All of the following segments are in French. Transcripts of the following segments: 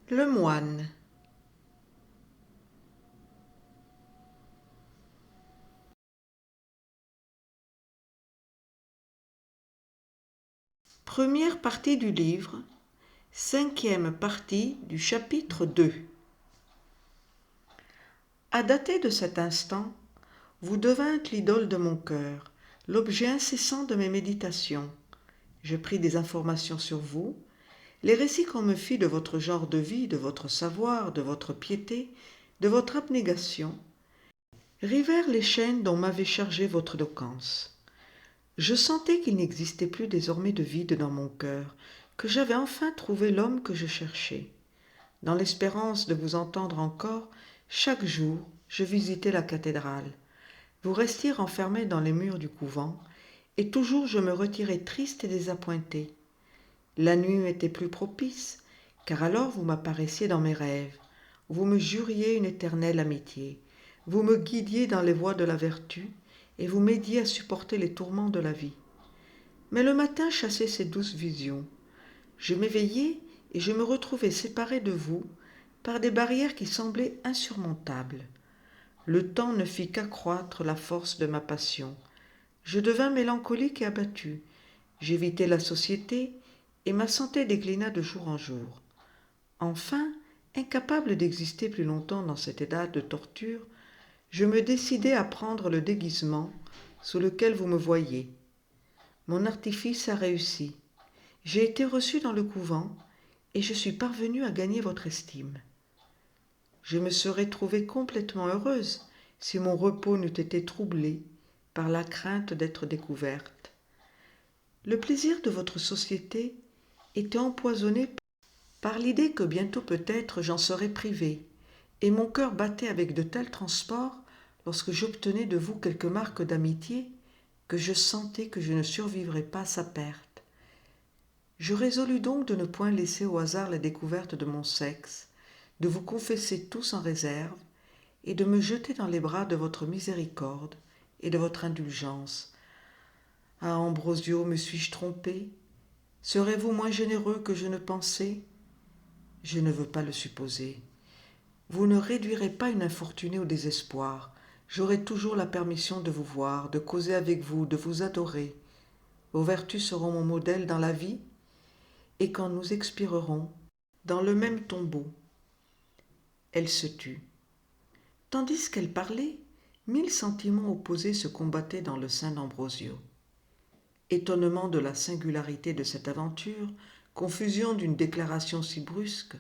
Le moine. Première partie du livre, cinquième partie du chapitre 2. À dater de cet instant, vous devîntes l'idole de mon cœur, l'objet incessant de mes méditations. Je pris des informations sur vous, les récits qu'on me fit de votre genre de vie, de votre savoir, de votre piété, de votre abnégation, rivèrent les chaînes dont m'avait chargé votre éloquence. Je sentais qu'il n'existait plus désormais de vide dans mon cœur, que j'avais enfin trouvé l'homme que je cherchais. Dans l'espérance de vous entendre encore, chaque jour, je visitais la cathédrale. Vous restiez renfermé dans les murs du couvent, et toujours je me retirais triste et désappointé. La nuit m'était plus propice, car alors vous m'apparaissiez dans mes rêves. Vous me juriez une éternelle amitié. Vous me guidiez dans les voies de la vertu, et vous m'aidiez à supporter les tourments de la vie. Mais le matin chassait ces douces visions. Je m'éveillais et je me retrouvais séparé de vous par des barrières qui semblaient insurmontables. Le temps ne fit qu'accroître la force de ma passion. Je devins mélancolique et abattu. J'évitai la société et ma santé déclina de jour en jour. Enfin, incapable d'exister plus longtemps dans cet état de torture, je me décidai à prendre le déguisement sous lequel vous me voyez. Mon artifice a réussi. J'ai été reçue dans le couvent et je suis parvenue à gagner votre estime. Je me serais trouvée complètement heureuse si mon repos n'eût été troublé par la crainte d'être découverte. Le plaisir de votre société était empoisonné par l'idée que bientôt peut-être j'en serais privée, et mon cœur battait avec de tels transports lorsque j'obtenais de vous quelques marques d'amitié que je sentais que je ne survivrais pas à sa perte. Je résolus donc de ne point laisser au hasard la découverte de mon sexe, de vous confesser tout sans réserve, et de me jeter dans les bras de votre miséricorde et de votre indulgence. Ah, Ambrosio, me suis-je trompé? Serez-vous moins généreux que je ne pensais? Je ne veux pas le supposer. Vous ne réduirez pas une infortunée au désespoir. J'aurai toujours la permission de vous voir, de causer avec vous, de vous adorer. Vos vertus seront mon modèle dans la vie, et quand nous expirerons, dans le même tombeau. Elle se tut. Tandis qu'elle parlait, 1000 sentiments opposés se combattaient dans le sein d'Ambrosio. Étonnement de la singularité de cette aventure, confusion d'une déclaration si brusque,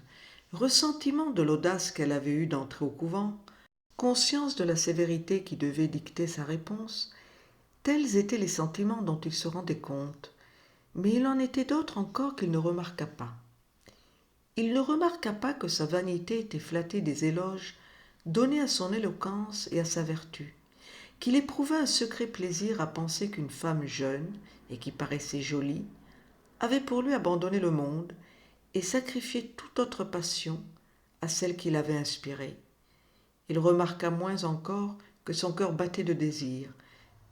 ressentiment de l'audace qu'elle avait eue d'entrer au couvent, conscience de la sévérité qui devait dicter sa réponse, tels étaient les sentiments dont il se rendait compte, mais il en était d'autres encore qu'il ne remarqua pas. Il ne remarqua pas que sa vanité était flattée des éloges donnés à son éloquence et à sa vertu, qu'il éprouvait un secret plaisir à penser qu'une femme jeune et qui paraissait jolie avait pour lui abandonné le monde et sacrifié toute autre passion à celle qui l'avait inspirée. Il remarqua moins encore que son cœur battait de désir,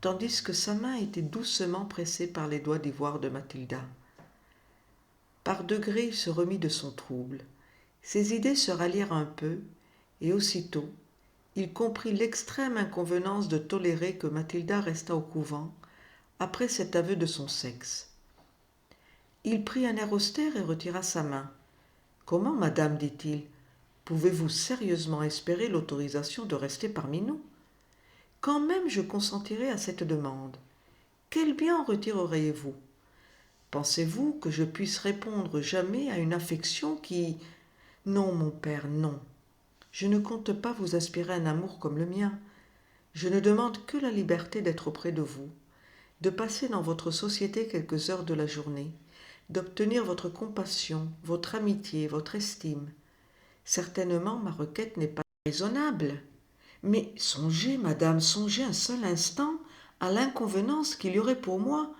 tandis que sa main était doucement pressée par les doigts d'ivoire de Mathilda. Par degrés il se remit de son trouble. Ses idées se rallièrent un peu, et aussitôt il comprit l'extrême inconvenance de tolérer que Mathilda restât au couvent après cet aveu de son sexe. Il prit un air austère et retira sa main. « Comment, madame, dit-il, pouvez-vous sérieusement espérer l'autorisation de rester parmi nous? Quand même je consentirai à cette demande. Quel bien en retireriez-vous? Pensez-vous que je puisse répondre jamais à une affection qui... Non, mon père, non. Je ne compte pas vous aspirer un amour comme le mien. Je ne demande que la liberté d'être auprès de vous, de passer dans votre société quelques heures de la journée, d'obtenir votre compassion, votre amitié, votre estime. Certainement, ma requête n'est pas raisonnable. Mais songez, madame, songez un seul instant à l'inconvenance qu'il y aurait pour moi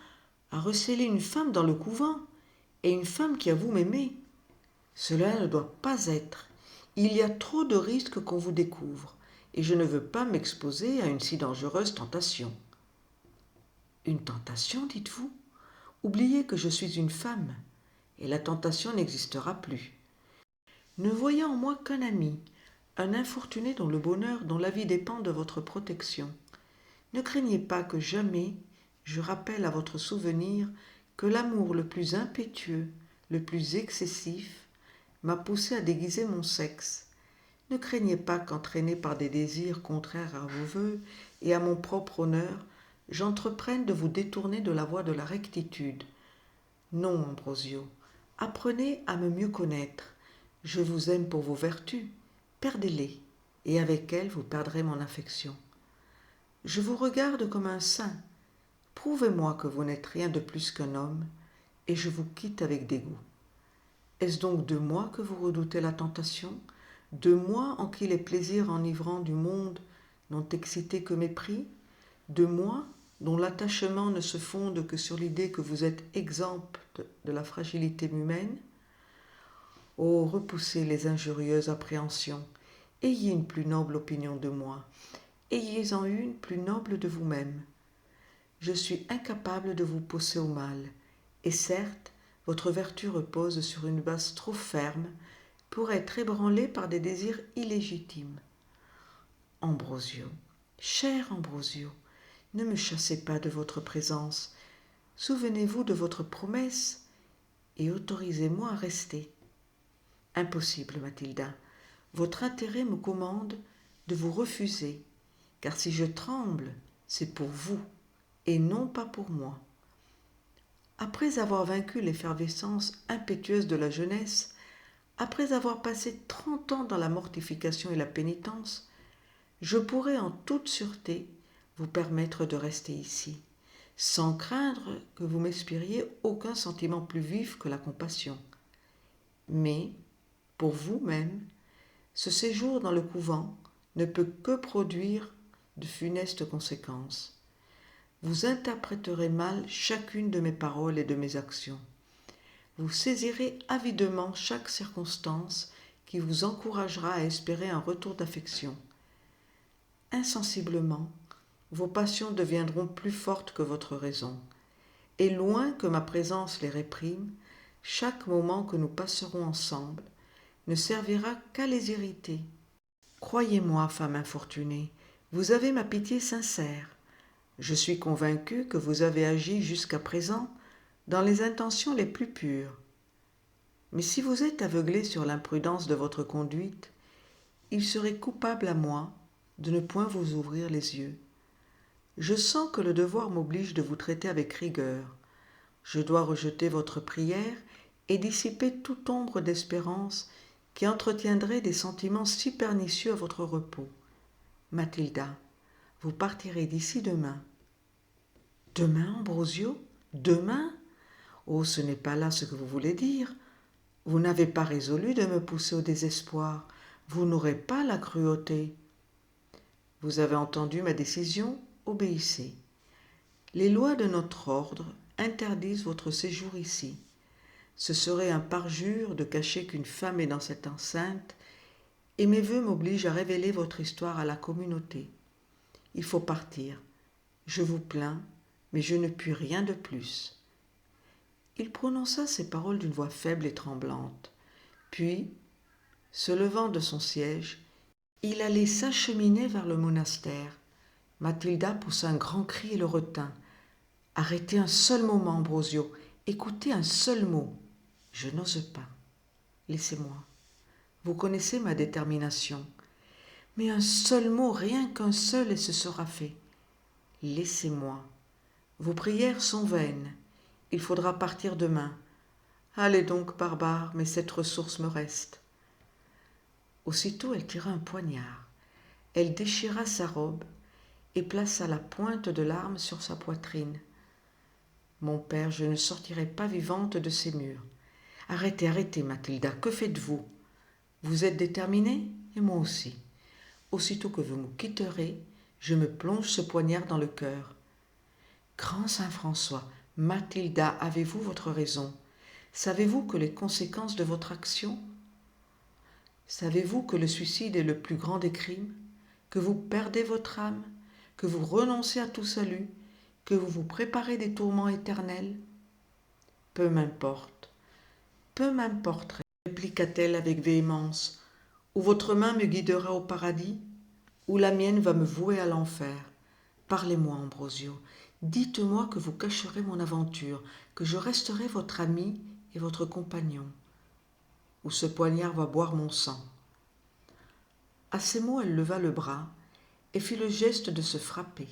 à recéler une femme dans le couvent, et une femme qui avoue m'aimer. Cela ne doit pas être. Il y a trop de risques qu'on vous découvre, et je ne veux pas m'exposer à une si dangereuse tentation. Une tentation, dites-vous? Oubliez que je suis une femme, et la tentation n'existera plus. Ne voyant en moi qu'un ami, un infortuné dont le bonheur, dont la vie dépend de votre protection. Ne craignez pas que jamais je rappelle à votre souvenir que l'amour le plus impétueux, le plus excessif, m'a poussé à déguiser mon sexe. Ne craignez pas qu'entraîné par des désirs contraires à vos vœux et à mon propre honneur, j'entreprenne de vous détourner de la voie de la rectitude. Non, Ambrosio, apprenez à me mieux connaître. Je vous aime pour vos vertus. Perdez-les, et avec elles vous perdrez mon affection. Je vous regarde comme un saint. Prouvez-moi que vous n'êtes rien de plus qu'un homme, et je vous quitte avec dégoût. Est-ce donc de moi que vous redoutez la tentation, de moi en qui les plaisirs enivrants du monde n'ont excité que mépris, de moi dont l'attachement ne se fonde que sur l'idée que vous êtes exempt de la fragilité humaine? Oh, repoussez les injurieuses appréhensions, ayez une plus noble opinion de moi, ayez-en une plus noble de vous-même. Je suis incapable de vous pousser au mal, et certes, votre vertu repose sur une base trop ferme pour être ébranlée par des désirs illégitimes. Ambrosio, cher Ambrosio, ne me chassez pas de votre présence, souvenez-vous de votre promesse et autorisez-moi à rester. Impossible, Mathilda, votre intérêt me commande de vous refuser, car si je tremble, c'est pour vous et non pas pour moi. Après avoir vaincu l'effervescence impétueuse de la jeunesse, après avoir passé 30 ans dans la mortification et la pénitence, je pourrais en toute sûreté vous permettre de rester ici, sans craindre que vous m'inspiriez aucun sentiment plus vif que la compassion. Mais, pour vous-même, ce séjour dans le couvent ne peut que produire de funestes conséquences. Vous interpréterez mal chacune de mes paroles et de mes actions. Vous saisirez avidement chaque circonstance qui vous encouragera à espérer un retour d'affection. Insensiblement, vos passions deviendront plus fortes que votre raison, et loin que ma présence les réprime, chaque moment que nous passerons ensemble ne servira qu'à les irriter. Croyez-moi, femme infortunée, vous avez ma pitié sincère. Je suis convaincu que vous avez agi jusqu'à présent dans les intentions les plus pures. Mais si vous êtes aveuglé sur l'imprudence de votre conduite, il serait coupable à moi de ne point vous ouvrir les yeux. Je sens que le devoir m'oblige de vous traiter avec rigueur. Je dois rejeter votre prière et dissiper toute ombre d'espérance qui entretiendrait des sentiments si pernicieux à votre repos. Mathilda, vous partirez d'ici demain. Demain, Ambrosio? Demain? Oh, ce n'est pas là ce que vous voulez dire. Vous n'avez pas résolu de me pousser au désespoir. Vous n'aurez pas la cruauté. Vous avez entendu ma décision, obéissez. Les lois de notre ordre interdisent votre séjour ici. Ce serait un parjure de cacher qu'une femme est dans cette enceinte, et mes vœux m'obligent à révéler votre histoire à la communauté. Il faut partir. Je vous plains, mais je ne puis rien de plus. Il prononça ces paroles d'une voix faible et tremblante. Puis, se levant de son siège, il allait s'acheminer vers le monastère. Mathilda poussa un grand cri et le retint. « Arrêtez un seul moment, Ambrosio. Écoutez un seul mot. » « Je n'ose pas. Laissez-moi. Vous connaissez ma détermination. Mais un seul mot, rien qu'un seul, et ce sera fait. Laissez-moi. Vos prières sont vaines. Il faudra partir demain. Allez donc, barbare, mais cette ressource me reste. » Aussitôt, elle tira un poignard. Elle déchira sa robe et plaça la pointe de l'arme sur sa poitrine. « Mon père, je ne sortirai pas vivante de ces murs. Arrêtez, arrêtez, Mathilda, que faites-vous? Vous êtes déterminée, et moi aussi. Aussitôt que vous me quitterez, je me plonge ce poignard dans le cœur. Grand Saint François, Mathilda, avez-vous votre raison? Savez-vous que les conséquences de votre action? Savez-vous que le suicide est le plus grand des crimes? Que vous perdez votre âme? Que vous renoncez à tout salut? Que vous vous préparez des tourments éternels? Peu m'importe, répliqua-t-elle avec véhémence, ou votre main me guidera au paradis, ou la mienne va me vouer à l'enfer. Parlez-moi, Ambrosio, dites-moi que vous cacherez mon aventure, que je resterai votre ami et votre compagnon, ou ce poignard va boire mon sang. À ces mots, elle leva le bras et fit le geste de se frapper.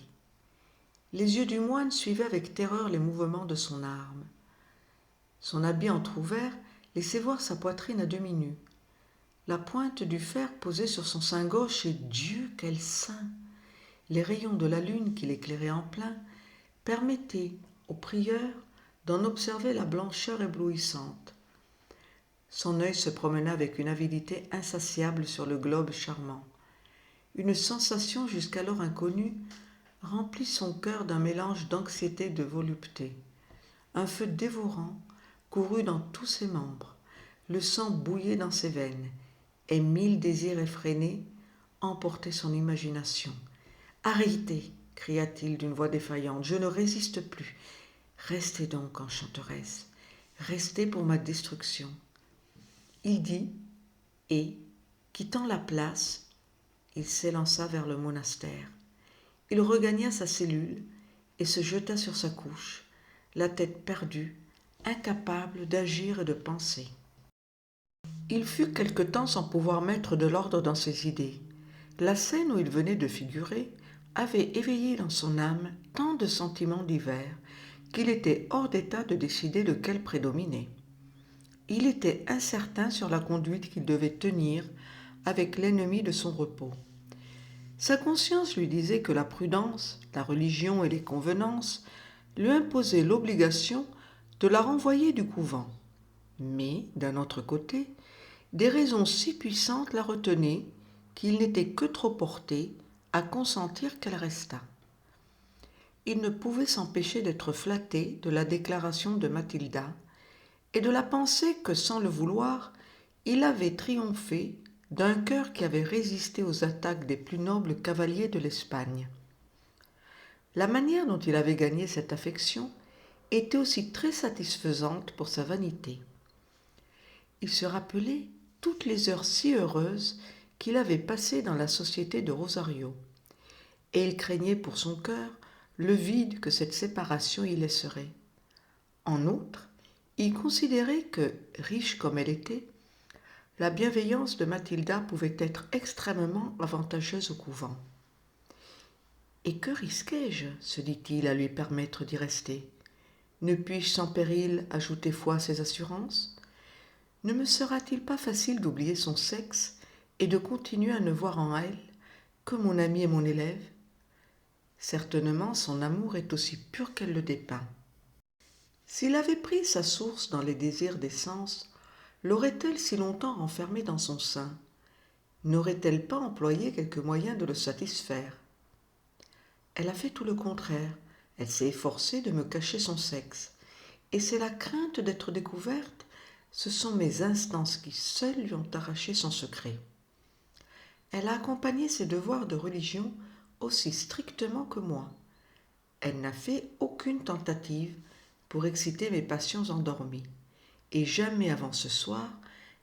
Les yeux du moine suivaient avec terreur les mouvements de son arme. Son habit entr'ouvert laissait voir sa poitrine à demi nue. La pointe du fer posée sur son sein gauche, et Dieu, quel sein! Les rayons de la lune qui l'éclairaient en plein permettaient au prieur d'en observer la blancheur éblouissante. Son œil se promena avec une avidité insatiable sur le globe charmant. Une sensation jusqu'alors inconnue remplit son cœur d'un mélange d'anxiété et de volupté. Un feu dévorant courut dans tous ses membres, le sang bouillait dans ses veines, et 1000 désirs effrénés emportaient son imagination. « Arrêtez !» cria-t-il d'une voix défaillante, « je ne résiste plus. Restez donc, enchanteresse, restez pour ma destruction. » Il dit, et, quittant la place, il s'élança vers le monastère. Il regagna sa cellule et se jeta sur sa couche, la tête perdue, incapable d'agir et de penser. Il fut quelque temps sans pouvoir mettre de l'ordre dans ses idées. La scène où il venait de figurer avait éveillé dans son âme tant de sentiments divers qu'il était hors d'état de décider lequel prédominait. Il était incertain sur la conduite qu'il devait tenir avec l'ennemi de son repos. Sa conscience lui disait que la prudence, la religion et les convenances lui imposaient l'obligation de la renvoyer du couvent. Mais, d'un autre côté, des raisons si puissantes la retenaient qu'il n'était que trop porté à consentir qu'elle restât. Il ne pouvait s'empêcher d'être flatté de la déclaration de Mathilda et de la pensée que, sans le vouloir, il avait triomphé d'un cœur qui avait résisté aux attaques des plus nobles cavaliers de l'Espagne. La manière dont il avait gagné cette affection était aussi très satisfaisante pour sa vanité. Il se rappelait toutes les heures si heureuses qu'il avait passées dans la société de Rosario, et il craignait pour son cœur le vide que cette séparation y laisserait. En outre, il considérait que, riche comme elle était, la bienveillance de Mathilda pouvait être extrêmement avantageuse au couvent. « Et que risquais-je, se dit-il, à lui permettre d'y rester? Ne puis-je sans péril ajouter foi à ses assurances? Ne me sera-t-il pas facile d'oublier son sexe et de continuer à ne voir en elle que mon ami et mon élève? Certainement, son amour est aussi pur qu'elle le dépeint. S'il avait pris sa source dans les désirs des sens, l'aurait-elle si longtemps renfermé dans son sein? N'aurait-elle pas employé quelque moyen de le satisfaire? Elle a fait tout le contraire. Elle s'est efforcée de me cacher son sexe. Et c'est la crainte d'être découverte, ce sont mes instances qui seules lui ont arraché son secret. Elle a accompagné ses devoirs de religion aussi strictement que moi. Elle n'a fait aucune tentative pour exciter mes passions endormies. Et jamais avant ce soir,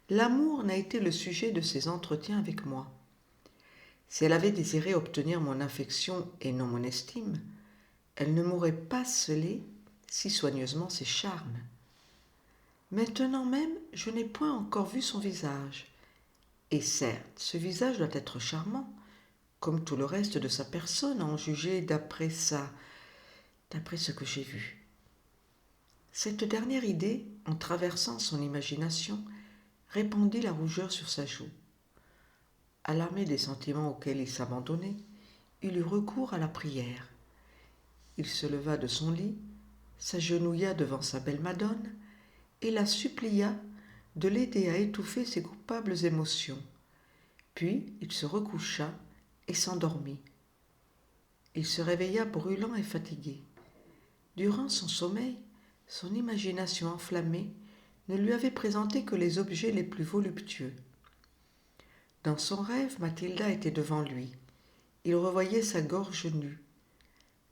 l'amour n'a été le sujet de ses entretiens avec moi. Si elle avait désiré obtenir mon affection et non mon estime, elle ne m'aurait pas scellé si soigneusement ses charmes. Maintenant même, je n'ai point encore vu son visage. Et certes, ce visage doit être charmant, comme tout le reste de sa personne, à en juger d'après ce que j'ai vu. Cette dernière idée, en traversant son imagination, répandit la rougeur sur sa joue. Alarmé des sentiments auxquels il s'abandonnait, il eut recours à la prière. Il se leva de son lit, s'agenouilla devant sa belle Madone et la supplia de l'aider à étouffer ses coupables émotions. Puis il se recoucha et s'endormit. Il se réveilla brûlant et fatigué. Durant son sommeil, son imagination enflammée ne lui avait présenté que les objets les plus voluptueux. Dans son rêve, Mathilda était devant lui. Il revoyait sa gorge nue.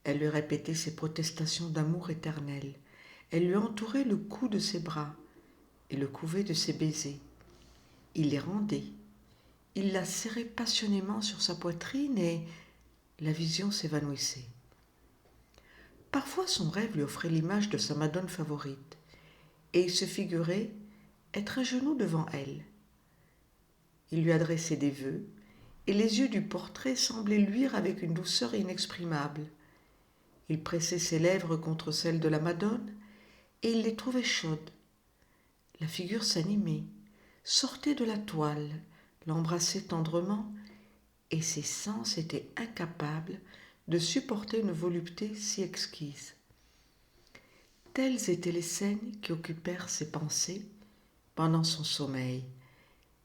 Elle lui répétait ses protestations d'amour éternel. Elle lui entourait le cou de ses bras et le couvait de ses baisers. il les rendait. Il la serrait passionnément sur sa poitrine et la vision s'évanouissait. Parfois son rêve lui offrait l'image de sa Madone favorite, et il se figurait être à genoux devant elle. Il lui adressait des vœux, et les yeux du portrait semblaient luire avec une douceur inexprimable. Il pressait ses lèvres contre celles de la Madone, et il les trouvait chaudes. La figure s'animait, sortait de la toile, l'embrassait tendrement, et ses sens étaient incapables de supporter une volupté si exquise. Telles étaient les scènes qui occupèrent ses pensées pendant son sommeil.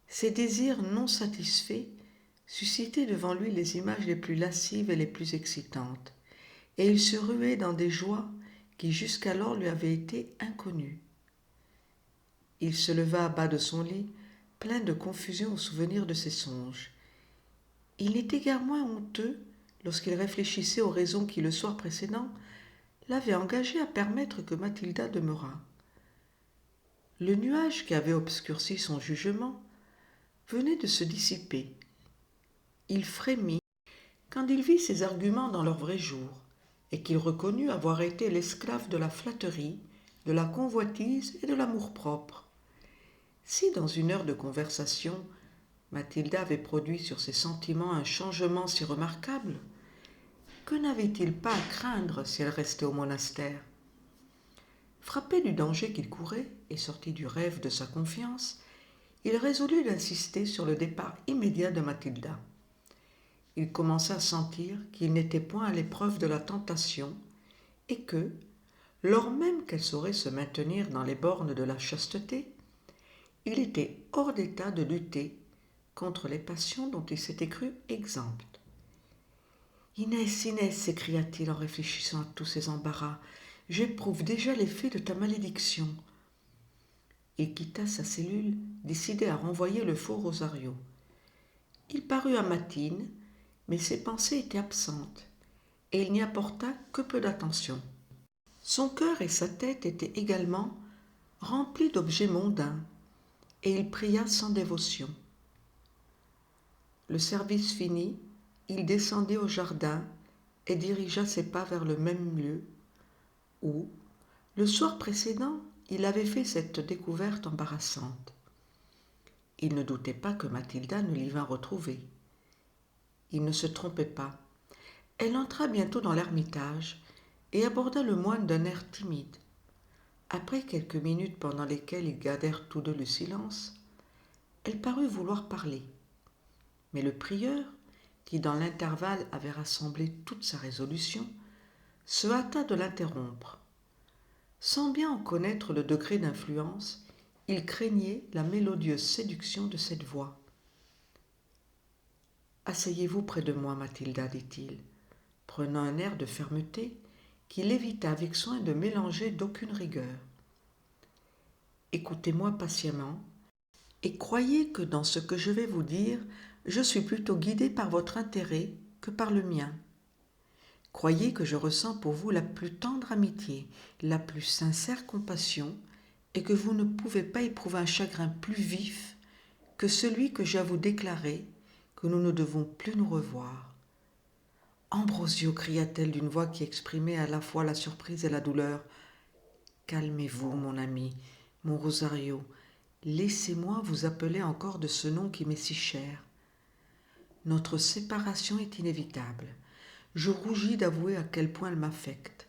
Ses désirs non satisfaits suscitaient devant lui les images les plus lascives et les plus excitantes, et il se ruait dans des joies qui jusqu'alors lui avaient été inconnues. Il se leva à bas de son lit, plein de confusion au souvenir de ses songes. Il n'était guère moins honteux lorsqu'il réfléchissait aux raisons qui, le soir précédent, l'avaient engagé à permettre que Mathilda demeurât. Le nuage qui avait obscurci son jugement venait de se dissiper. Il frémit quand il vit ses arguments dans leur vrai jour, et qu'il reconnut avoir été l'esclave de la flatterie, de la convoitise et de l'amour-propre. Si dans une heure de conversation, Mathilda avait produit sur ses sentiments un changement si remarquable, que n'avait-il pas à craindre si elle restait au monastère? Frappé du danger qu'il courait et sorti du rêve de sa confiance, il résolut d'insister sur le départ immédiat de Mathilda. Il commença à sentir qu'il n'était point à l'épreuve de la tentation et que, lors même qu'elle saurait se maintenir dans les bornes de la chasteté, il était hors d'état de lutter contre les passions dont il s'était cru exempt. « Inès, Inès, s'écria-t-il en réfléchissant à tous ses embarras, j'éprouve déjà l'effet de ta malédiction. » Il quitta sa cellule, décidé à renvoyer le faux Rosario. Il parut à Matine, mais ses pensées étaient absentes, et il n'y apporta que peu d'attention. Son cœur et sa tête étaient également remplis d'objets mondains, et il pria sans dévotion. Le service fini, il descendit au jardin et dirigea ses pas vers le même lieu où, le soir précédent, il avait fait cette découverte embarrassante. Il ne doutait pas que Mathilda ne l'y vînt retrouver. Il ne se trompait pas. Elle entra bientôt dans l'ermitage et aborda le moine d'un air timide. Après quelques minutes pendant lesquelles ils gardèrent tous deux le silence, elle parut vouloir parler. Mais le prieur, qui dans l'intervalle avait rassemblé toute sa résolution, se hâta de l'interrompre. Sans bien en connaître le degré d'influence, il craignait la mélodieuse séduction de cette voix. « Asseyez-vous près de moi, Mathilda, dit-il, prenant un air de fermeté qu'il évita avec soin de mélanger d'aucune rigueur. Écoutez-moi patiemment et croyez que dans ce que je vais vous dire, je suis plutôt guidé par votre intérêt que par le mien. Croyez que je ressens pour vous la plus tendre amitié, la plus sincère compassion, et que vous ne pouvez pas éprouver un chagrin plus vif que celui que j'ai à vous déclarer, que nous ne devons plus nous revoir. » « Ambrosio, cria-t-elle d'une voix qui exprimait à la fois la surprise et la douleur. « Calmez-vous, mon ami, mon Rosario. Laissez-moi vous appeler encore de ce nom qui m'est si cher. Notre séparation est inévitable. Je rougis d'avouer à quel point elle m'affecte,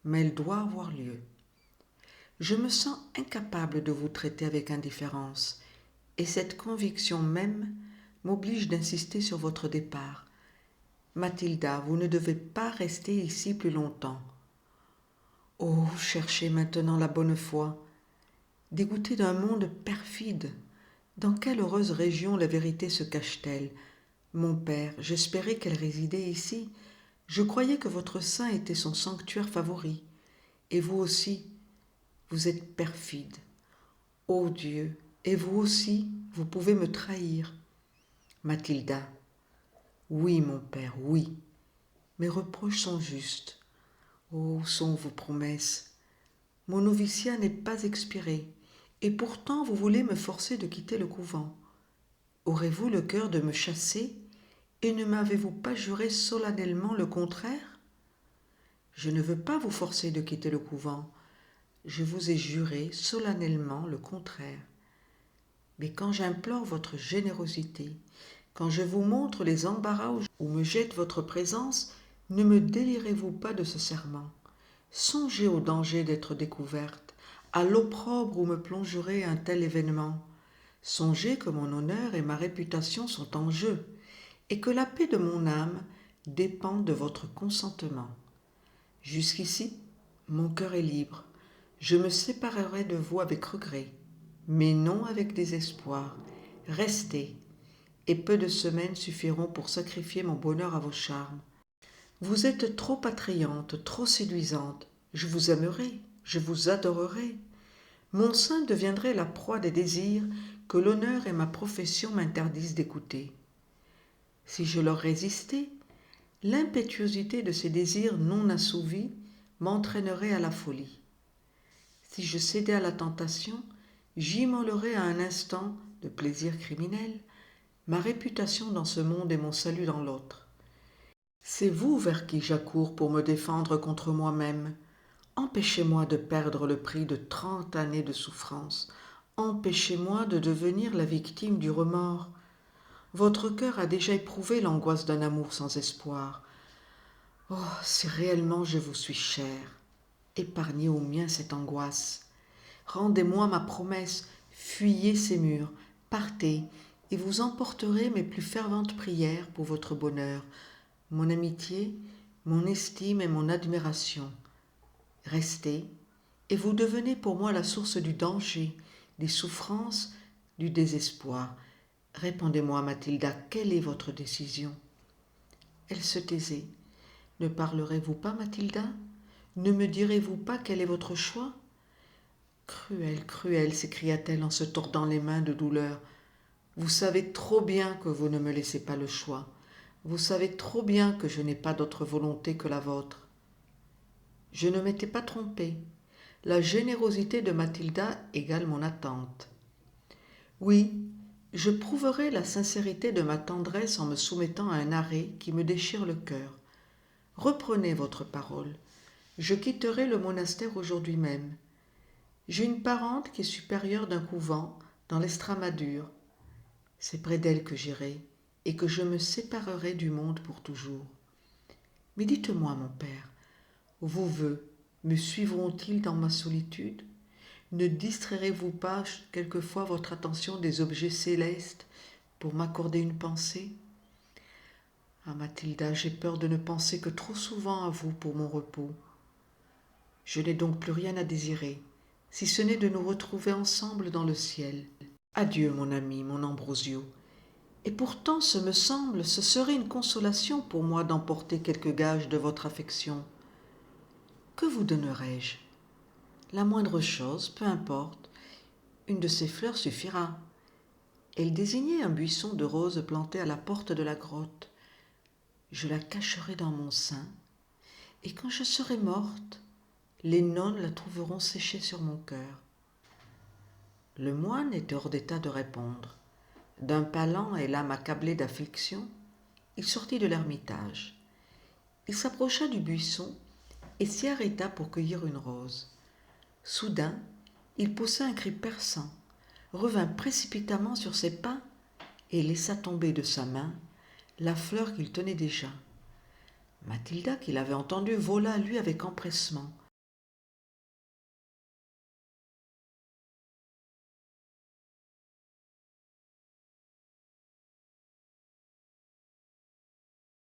mais elle doit avoir lieu. Je me sens incapable de vous traiter avec indifférence, et cette conviction même m'oblige d'insister sur votre départ. Mathilda, vous ne devez pas rester ici plus longtemps. Oh, cherchez maintenant la bonne foi. Dégoûtée d'un monde perfide, dans quelle heureuse région la vérité se cache-t-elle? Mon père, j'espérais qu'elle résidait ici. Je croyais que votre sein était son sanctuaire favori. Et vous aussi, vous êtes perfide. Ô Dieu, et vous aussi, vous pouvez me trahir. Mathilda. Oui, mon père, oui. Mes reproches sont justes. Oh, sont vos promesses. Mon noviciat n'est pas expiré, et pourtant vous voulez me forcer de quitter le couvent. Aurez-vous le cœur de me chasser, et ne m'avez-vous pas juré solennellement le contraire? Je ne veux pas vous forcer de quitter le couvent. Je vous ai juré solennellement le contraire. Mais quand j'implore votre générosité, quand je vous montre les embarras où me jette votre présence, ne me délirez-vous pas de ce serment? Songez au danger d'être découverte, à l'opprobre où me plongerait un tel événement. Songez que mon honneur et ma réputation sont en jeu, et que la paix de mon âme dépend de votre consentement. Jusqu'ici, mon cœur est libre. Je me séparerai de vous avec regret, mais non avec désespoir. Restez, et peu de semaines suffiront pour sacrifier mon bonheur à vos charmes. Vous êtes trop attrayante, trop séduisante. Je vous aimerai, je vous adorerai. Mon sein deviendrait la proie des désirs que l'honneur et ma profession m'interdisent d'écouter. Si je leur résistais, l'impétuosité de ces désirs non assouvis m'entraînerait à la folie. Si je cédais à la tentation, j'immolerais à un instant de plaisir criminel ma réputation dans ce monde et mon salut dans l'autre. C'est vous vers qui j'accours pour me défendre contre moi-même. Empêchez-moi de perdre le prix de 30 années de souffrance. Empêchez-moi de devenir la victime du remords. Votre cœur a déjà éprouvé l'angoisse d'un amour sans espoir. Oh, si réellement je vous suis chère, épargnez au mien cette angoisse. Rendez-moi ma promesse, fuyez ces murs, partez, et vous emporterez mes plus ferventes prières pour votre bonheur, mon amitié, mon estime et mon admiration. Restez, et vous devenez pour moi la source du danger, des souffrances, du désespoir. Répondez-moi, Mathilda, quelle est votre décision? Elle se taisait. Ne parlerez-vous pas, Mathilda? Ne me direz-vous pas quel est votre choix? Cruel, cruel, s'écria-t-elle en se tordant les mains de douleur. Vous savez trop bien que vous ne me laissez pas le choix. Vous savez trop bien que je n'ai pas d'autre volonté que la vôtre. Je ne m'étais pas trompée. La générosité de Mathilda égale mon attente. Oui, je prouverai la sincérité de ma tendresse en me soumettant à un arrêt qui me déchire le cœur. Reprenez votre parole. Je quitterai le monastère aujourd'hui même. J'ai une parente qui est supérieure d'un couvent dans l'Estramadure. C'est près d'elle que j'irai et que je me séparerai du monde pour toujours. Mais dites-moi, mon père, vos vœux me suivront-ils dans ma solitude? Ne distrairez-vous pas quelquefois votre attention des objets célestes pour m'accorder une pensée? Ah, Mathilda, j'ai peur de ne penser que trop souvent à vous pour mon repos. Je n'ai donc plus rien à désirer, si ce n'est de nous retrouver ensemble dans le ciel. Adieu, mon ami, mon Ambrosio. Et pourtant, ce serait une consolation pour moi d'emporter quelques gages de votre affection. Que vous donnerais-je? La moindre chose, peu importe, une de ces fleurs suffira. Elle désignait un buisson de roses planté à la porte de la grotte. Je la cacherai dans mon sein, et quand je serai morte, les nonnes la trouveront séchée sur mon cœur. Le moine était hors d'état de répondre. D'un pas lent et l'âme accablée d'affliction, il sortit de l'ermitage. Il s'approcha du buisson et s'y arrêta pour cueillir une rose. Soudain, il poussa un cri perçant, revint précipitamment sur ses pas et laissa tomber de sa main la fleur qu'il tenait déjà. Mathilda, qui l'avait entendu, vola à lui avec empressement.